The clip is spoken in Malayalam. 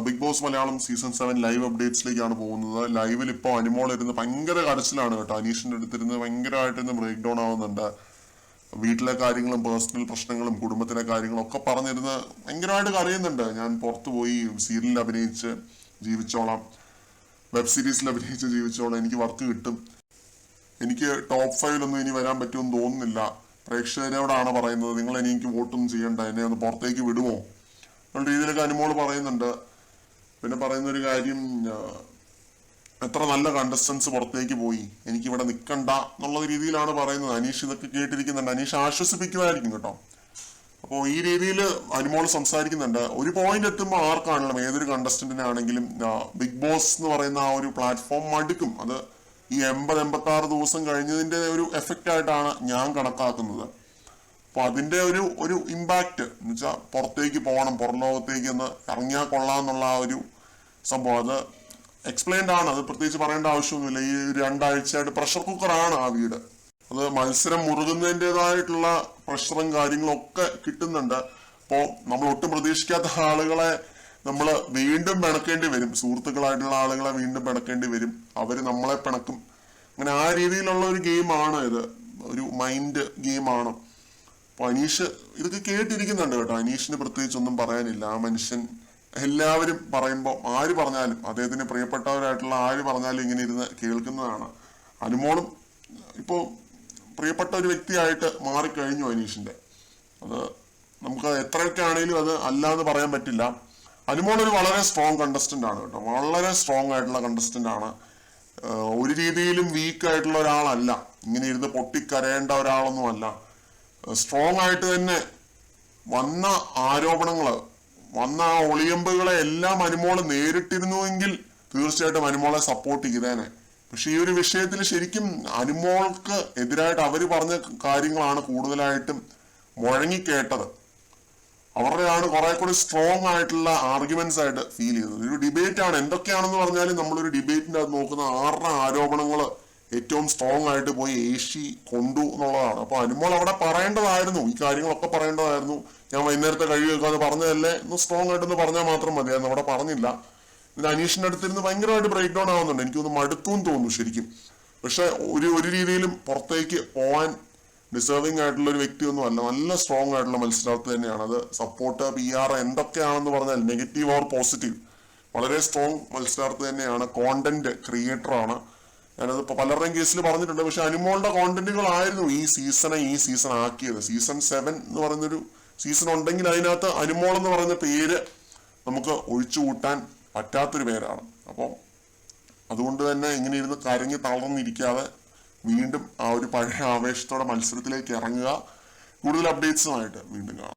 Big Boss Malayalam season 7 live അപ്ഡേറ്റ്സിലേക്കാണ് പോകുന്നത്. ലൈവിൽ ഇപ്പോൾ അനുമോൾ ഇരുന്ന് ഭയങ്കര കരച്ചിലാണ് കേട്ടോ. അനീഷിന്റെ അടുത്തിരുന്ന് ഭയങ്കരമായിട്ടിരുന്ന് ബ്രേക്ക് ഡൗൺ ആവുന്നുണ്ട്. വീട്ടിലെ കാര്യങ്ങളും പേഴ്സണൽ പ്രശ്നങ്ങളും കുടുംബത്തിലെ കാര്യങ്ങളും ഒക്കെ പറഞ്ഞിരുന്ന് ഭയങ്കരമായിട്ട് കരയുന്നുണ്ട്. ഞാൻ പുറത്തു പോയി സീരിയലിൽ അഭിനയിച്ച് ജീവിച്ചോളാം, വെബ് സീരീസിൽ അഭിനയിച്ച് ജീവിച്ചോളാം, എനിക്ക് വർക്ക് കിട്ടും, എനിക്ക് ടോപ്പ് 5 ഇനി വരാൻ പറ്റുമെന്ന് തോന്നുന്നില്ല, പ്രേക്ഷകരോടാണ് പറയുന്നത്, നിങ്ങൾ എനിക്ക് വോട്ടൊന്നും ചെയ്യണ്ട, എന്നെ ഒന്ന് പുറത്തേക്ക് വിടുമോ എന്നുള്ള രീതിയിലൊക്കെ അനുമോൾ പറയുന്നുണ്ട്. പിന്നെ പറയുന്ന ഒരു കാര്യം, എത്ര നല്ല കണ്ടസ്റ്റൻസ് പുറത്തേക്ക് പോയി, എനിക്കിവിടെ നിൽക്കണ്ട എന്നുള്ള രീതിയിലാണ് പറയുന്നത്. അനീഷ് ഇതൊക്കെ കേട്ടിരിക്കുന്നുണ്ട്. അനീഷ് ആശ്വസിപ്പിക്കുമായിരിക്കും കേട്ടോ. അപ്പോൾ ഈ രീതിയിൽ അനുമോൾ സംസാരിക്കുന്നുണ്ട്. ഒരു പോയിന്റ് എത്തുമ്പോൾ ആർക്കാണെങ്കിലും ഏതൊരു കണ്ടസ്റ്റന്റിനാണെങ്കിലും ബിഗ് ബോസ് എന്ന് പറയുന്ന ആ ഒരു പ്ലാറ്റ്ഫോം മടുക്കും. അത് ഈ 80-86 ദിവസം കഴിഞ്ഞതിന്റെ ഒരു എഫക്റ്റ് ആയിട്ടാണ് ഞാൻ കണക്കാക്കുന്നത്. അപ്പൊ അതിന്റെ ഒരു ഇമ്പാക്ട് എന്ന് വെച്ചാൽ പുറത്തേക്ക് പോകണം, പുറം ലോകത്തേക്ക് ഒന്ന് ഇറങ്ങിയാൽ കൊള്ളാന്നുള്ള ആ ഒരു സംഭവം അത് എക്സ്പ്ലെയിൻഡ് ആണ്. അത് പ്രത്യേകിച്ച് പറയേണ്ട ആവശ്യമൊന്നുമില്ല. ഈ 2 ആഴ്ചയായിട്ട് പ്രഷർ കുക്കറാണ് ആ വീട്. അത് മത്സരം മുറുകുന്നതിൻ്റെതായിട്ടുള്ള പ്രഷറും കാര്യങ്ങളും ഒക്കെ കിട്ടുന്നുണ്ട്. അപ്പോൾ നമ്മൾ ഒട്ടും പ്രതീക്ഷിക്കാത്ത ആളുകളെ നമ്മൾ വീണ്ടും പിണക്കേണ്ടി വരും. സുഹൃത്തുക്കളായിട്ടുള്ള ആളുകളെ വീണ്ടും പിണക്കേണ്ടി വരും. അവര് നമ്മളെ പിണക്കും. അങ്ങനെ ആ രീതിയിലുള്ള ഒരു ഗെയിമാണ് ഇത്. ഒരു മൈൻഡ് ഗെയിമാണ്. അപ്പൊ അനീഷ് ഇതൊക്കെ കേട്ടിരിക്കുന്നുണ്ട് കേട്ടോ. അനീഷിന് പ്രത്യേകിച്ച് ഒന്നും പറയാനില്ല. ആ മനുഷ്യൻ എല്ലാവരും പറയുമ്പോൾ ആര് പറഞ്ഞാലും, അദ്ദേഹത്തിന് പ്രിയപ്പെട്ടവരായിട്ടുള്ള ആര് പറഞ്ഞാലും ഇങ്ങനെ ഇരുന്ന് കേൾക്കുന്നതാണ്. അനുമോളും ഇപ്പോ പ്രിയപ്പെട്ട ഒരു വ്യക്തിയായിട്ട് മാറിക്കഴിഞ്ഞു അനീഷിന്റെ. അത് നമുക്ക് എത്രയൊക്കെ ആണെങ്കിലും അത് അല്ല എന്ന് പറയാൻ പറ്റില്ല. അനുമോൾ ഒരു വളരെ സ്ട്രോങ് കണ്ടസ്റ്റന്റ് ആണ് കേട്ടോ. വളരെ സ്ട്രോങ് ആയിട്ടുള്ള കണ്ടസ്റ്റന്റ് ആണ്. ഒരു രീതിയിലും വീക്ക് ആയിട്ടുള്ള ഒരാളല്ല. ഇങ്ങനെ ഇരുന്ന് പൊട്ടിക്കരയേണ്ട ഒരാളൊന്നും അല്ല. സ്ട്രോങ് ആയിട്ട് തന്നെ വന്ന ആരോപണങ്ങള്, വന്ന ആ ഒളിയമ്പുകളെ എല്ലാം അനുമോള് നേരിട്ടിരുന്നുവെങ്കിൽ തീർച്ചയായിട്ടും അനുമോളെ സപ്പോർട്ട് ചെയ്തേനെ. പക്ഷെ ഈ ഒരു വിഷയത്തിൽ ശരിക്കും അനുമോൾക്ക് എതിരായിട്ട് അവര് പറഞ്ഞ കാര്യങ്ങളാണ് കൂടുതലായിട്ടും മുഴങ്ങിക്കേട്ടത്. അവരുടെയാണ് കുറെ കൂടി സ്ട്രോങ് ആയിട്ടുള്ള ആർഗ്യുമെന്റ്സ് ആയിട്ട് ഫീൽ ചെയ്തത്. ഒരു ഡിബേറ്റ് ആണ്. എന്തൊക്കെയാണെന്ന് പറഞ്ഞാലും നമ്മളൊരു ഡിബേറ്റിന്റെ അത് നോക്കുന്ന ആരുടെ ആരോപണങ്ങൾ ഏറ്റവും സ്ട്രോങ് ആയിട്ട് പോയി ഏഷി കൊണ്ടു എന്നുള്ളതാണ്. അപ്പൊ അനുമോൾ അവിടെ പറയേണ്ടതായിരുന്നു, ഈ കാര്യങ്ങളൊക്കെ പറയേണ്ടതായിരുന്നു. ഞാൻ വൈകുന്നേരത്തെ കഴിയുക പറഞ്ഞതല്ലേ, ഒന്ന് സ്ട്രോങ് ആയിട്ടൊന്ന് പറഞ്ഞാൽ മാത്രം മതിയായിരുന്നു. അവിടെ പറഞ്ഞില്ല. പിന്നെ അനീഷിന്റെ അടുത്തിരുന്ന് ഭയങ്കരമായിട്ട് ബ്രേക്ക് ഡൗൺ ആവുന്നുണ്ട്. എനിക്കൊന്ന് മടുത്തും തോന്നുന്നു ശരിക്കും. പക്ഷെ ഒരു രീതിയിലും പുറത്തേക്ക് പോവാൻ ഡിസേർവിംഗ് ആയിട്ടുള്ള ഒരു വ്യക്തിയൊന്നും അല്ല. നല്ല സ്ട്രോങ് ആയിട്ടുള്ള മത്സരാർത്ഥി തന്നെയാണ്. അത് സപ്പോർട്ട്, PR എന്തൊക്കെയാണെന്ന് പറഞ്ഞാൽ നെഗറ്റീവ് ഓർ പോസിറ്റീവ്, വളരെ സ്ട്രോങ് മത്സരാർത്ഥി തന്നെയാണ്. കോണ്ടന്റ് ക്രിയേറ്റർ ആണ്. ഞാനത് പലരുടെയും കേസിൽ പറഞ്ഞിട്ടുണ്ട്. പക്ഷെ അനുമോളുടെ കോണ്ടന്റുകളായിരുന്നു ഈ സീസൺ ആക്കിയത്. സീസൺ 7 എന്ന് പറയുന്നൊരു സീസൺ ഉണ്ടെങ്കിൽ അതിനകത്ത് അനുമോൾ എന്ന് പറയുന്ന പേര് നമുക്ക് ഒഴിച്ചു കൂട്ടാൻ പറ്റാത്തൊരു പേരാണ്. അപ്പോൾ അതുകൊണ്ട് തന്നെ ഇങ്ങനെ ഇരുന്ന് കരഞ്ഞ് തളർന്നിരിക്കാതെ വീണ്ടും ആ ഒരു പഴയ ആവേശത്തോടെ മത്സരത്തിലേക്ക് ഇറങ്ങുക. കൂടുതൽ അപ്ഡേറ്റ്സുമായിട്ട് വീണ്ടും കാണാം.